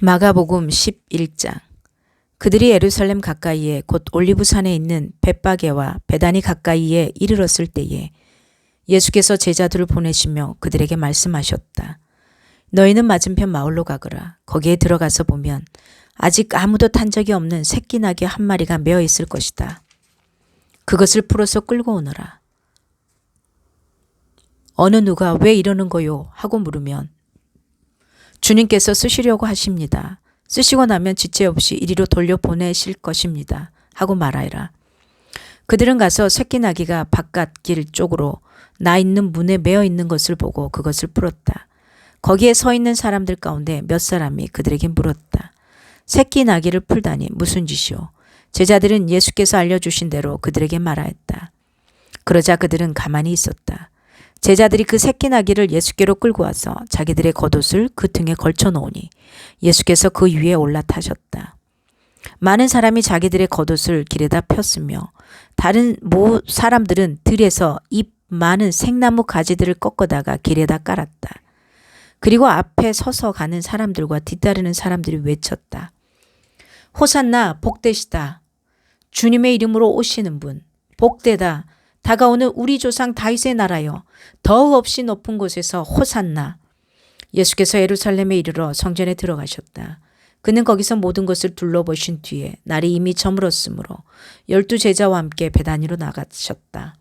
마가복음 11장. 그들이 예루살렘 가까이에 곧 올리브산에 있는 벳바게와 베다니 가까이에 이르렀을 때에 예수께서 제자들을 보내시며 그들에게 말씀하셨다. 너희는 맞은편 마을로 가거라. 거기에 들어가서 보면 아직 아무도 탄 적이 없는 새끼 나귀 한 마리가 메어 있을 것이다. 그것을 풀어서 끌고 오너라. 어느 누가 왜 이러는 거요? 하고 물으면 주님께서 쓰시려고 하십니다. 쓰시고 나면 지체 없이 이리로 돌려보내실 것입니다. 하고 말하여라. 그들은 가서 새끼 나귀가 바깥 길 쪽으로 나 있는 문에 매어 있는 것을 보고 그것을 풀었다. 거기에 서 있는 사람들 가운데 몇 사람이 그들에게 물었다. 새끼 나귀를 풀다니 무슨 짓이오? 제자들은 예수께서 알려주신 대로 그들에게 말하였다. 그러자 그들은 가만히 있었다. 제자들이 그 새끼 나귀를 예수께로 끌고 와서 자기들의 겉옷을 그 등에 걸쳐 놓으니 예수께서 그 위에 올라타셨다. 많은 사람이 자기들의 겉옷을 길에다 폈으며 다른 사람들은 들에서 잎 많은 생나무 가지들을 꺾어다가 길에다 깔았다. 그리고 앞에 서서 가는 사람들과 뒤따르는 사람들이 외쳤다. 호산나 복되시다. 주님의 이름으로 오시는 분 복되다. 다가오는 우리 조상 다윗의 나라여 더욱 없이 높은 곳에서 호산나. 예수께서 예루살렘에 이르러 성전에 들어가셨다. 그는 거기서 모든 것을 둘러보신 뒤에 날이 이미 저물었으므로 12 제자와 함께 베다니로 나가셨다.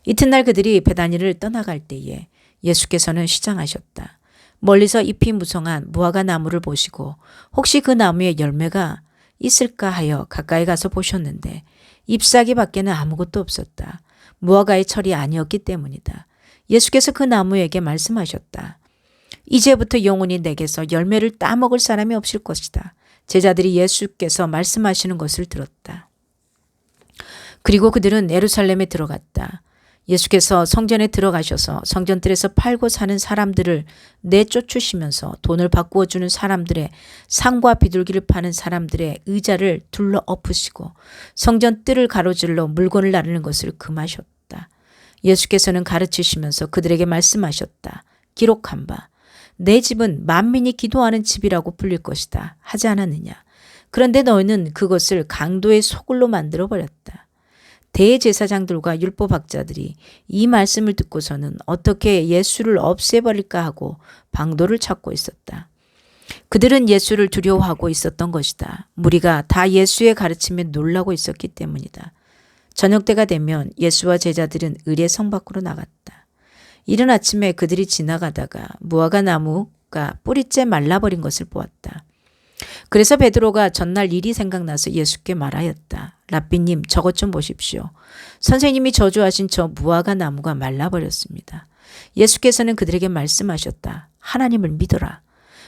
이튿날 그들이 베다니를 떠나갈 때에 예수께서는 시장하셨다. 멀리서 잎이 무성한 무화과 나무를 보시고 혹시 그 나무에 열매가 있을까 하여 가까이 가서 보셨는데 잎사귀 밖에는 아무것도 없었다. 무화과의 철이 아니었기 때문이다. 예수께서 그 나무에게 말씀하셨다. 이제부터 영원히 내게서 열매를 따먹을 사람이 없을 것이다. 제자들이 예수께서 말씀하시는 것을 들었다. 그리고 그들은 예루살렘에 들어갔다. 예수께서 성전에 들어가셔서 성전들에서 팔고 사는 사람들을 내쫓으시면서 돈을 바꾸어 주는 사람들의 상과 비둘기를 파는 사람들의 의자를 둘러 엎으시고 성전 뜰을 가로질러 물건을 나르는 것을 금하셨다. 예수께서는 가르치시면서 그들에게 말씀하셨다. 기록한 바 내 집은 만민이 기도하는 집이라고 불릴 것이다 하지 않았느냐. 그런데 너희는 그것을 강도의 소굴로 만들어 버렸다. 대제사장들과 율법학자들이 이 말씀을 듣고서는 어떻게 예수를 없애버릴까 하고 방도를 찾고 있었다. 그들은 예수를 두려워하고 있었던 것이다. 무리가 다 예수의 가르침에 놀라고 있었기 때문이다. 저녁 때가 되면 예수와 제자들은 의례 성 밖으로 나갔다. 이른 아침에 그들이 지나가다가 무화과 나무가 뿌리째 말라버린 것을 보았다. 그래서 베드로가 전날 일이 생각나서 예수께 말하였다. 랍비님, 저것 좀 보십시오. 선생님이 저주하신 저 무화과 나무가 말라버렸습니다. 예수께서는 그들에게 말씀하셨다. 하나님을 믿어라.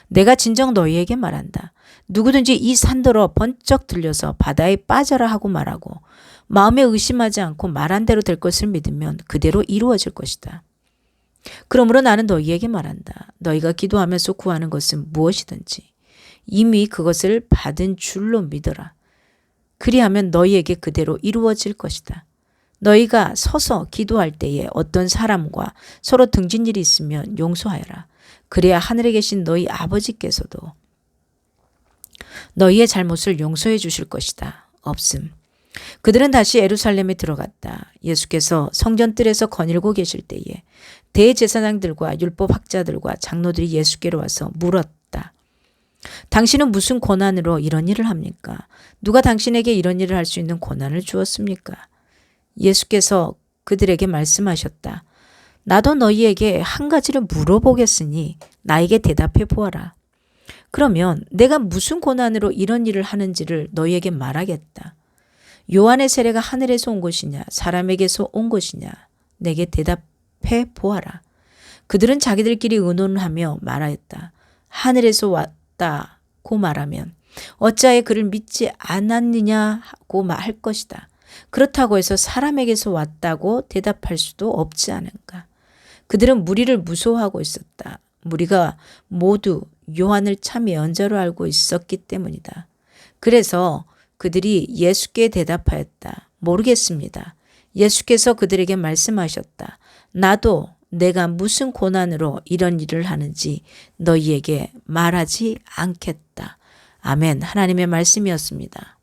내가 진정 너희에게 말한다. 누구든지 이 산더러 번쩍 들려서 바다에 빠져라 하고 말하고 마음에 의심하지 않고 말한 대로 될 것을 믿으면 그대로 이루어질 것이다. 그러므로 나는 너희에게 말한다. 너희가 기도하면서 구하는 것은 무엇이든지 이미 그것을 받은 줄로 믿어라. 그리하면 너희에게 그대로 이루어질 것이다. 너희가 서서 기도할 때에 어떤 사람과 서로 등진 일이 있으면 용서하여라. 그래야 하늘에 계신 너희 아버지께서도 너희의 잘못을 용서해 주실 것이다. 없음. 그들은 다시 예루살렘에 들어갔다. 예수께서 성전 뜰에서 거닐고 계실 때에 대제사장들과 율법학자들과 장로들이 예수께로 와서 물었다. 당신은 무슨 권한으로 이런 일을 합니까? 누가 당신에게 이런 일을 할 수 있는 권한을 주었습니까? 예수께서 그들에게 말씀하셨다. 나도 너희에게 한 가지를 물어보겠으니 나에게 대답해 보아라. 그러면 내가 무슨 권한으로 이런 일을 하는지를 너희에게 말하겠다. 요한의 세례가 하늘에서 온 것이냐 사람에게서 온 것이냐 내게 대답해 보아라. 그들은 자기들끼리 의논하며 말하였다. 하늘에서 왔다고 말하면 어찌하여 그를 믿지 않았느냐고 할 것이다. 그렇다고 해서 사람에게서 왔다고 대답할 수도 없지 않은가. 그들은 무리를 무서워하고 있었다. 무리가 모두 요한을 참 연자로 알고 있었기 때문이다. 그래서 그들이 예수께 대답하였다. 모르겠습니다. 예수께서 그들에게 말씀하셨다. 나도 내가 무슨 고난으로 이런 일을 하는지 너희에게 말하지 않겠다. 아멘. 하나님의 말씀이었습니다.